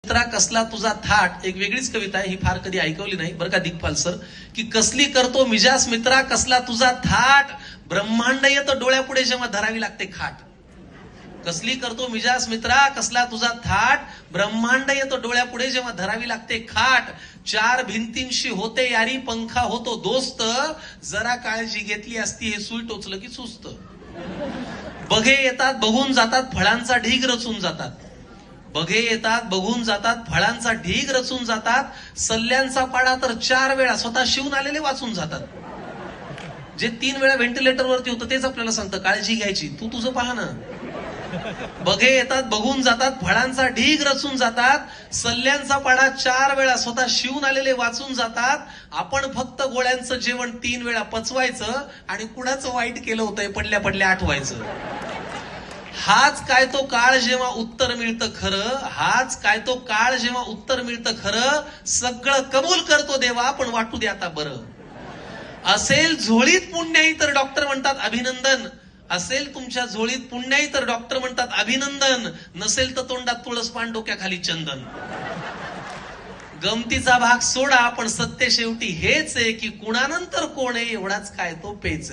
मित्रा कसला तुझा थाट, एक वेगळीच कविता आहे ही, फार कधी ऐकवली नाही बरं का दिग्पाल सर, की कसली करतो मिजास मित्रा कसला तुझा थाट, ब्रह्मांड येत डोळ्यापुढे जेव्हा धरावी लागते खाट. कसली करतो मिजास मित्रा कसला तुझा थाट, ब्रह्मांड येतो डोळ्यापुढे जेव्हा धरावी लागते खाट. चार भिंतींशी होते यारी पंखा होतो दोस्त, जरा काळजी घेतली असती हे सुई टोचलं की सुस्त. बघे येतात बघून जातात फळांचा ढीग रचून जातात, बघे येतात बघून जातात फळांचा ढीग रचून जातात. सल्ल्यांचा पाडा तर 4 वेळा स्वतः शिवून आलेले वाचून जातात. जे 3 वेळा व्हेंटिलेटरवरती होतं तेच आपल्याला सांगतं काळजी घ्यायची, तू तुझं पहा ना. बघे येतात बघून जातात फळांचा ढीग रचून जातात, सल्ल्यांचा पाडा 4 वेळा स्वतः शिवून आलेले वाचून जातात. आपण फक्त गोळ्यांचं जेवण 3 वेळा पचवायचं आणि कुणाचं वाईट केलं होतंय पडल्या पडल्या आठवायचं. हाच काय तो काळ जेव्हा उत्तर मिळतं खरं, हाच काय तो काळ जेव्हा उत्तर मिळतं खरं. सगळं कबूल करतो देवा पण वाटू दे आता बरं. असेल झोळीत पुण्याई तर डॉक्टर म्हणतात अभिनंदन, असेल तुमच्या झोळीत पुण्याई तर डॉक्टर म्हणतात अभिनंदन, नसेल तर तोंडात तुळस पान डोक्याखाली चंदन. गमतीचा भाग सोडा पण सत्य शेवटी हेच आहे की कुणानंतर कोण आहे एवढाच काय तो पेच.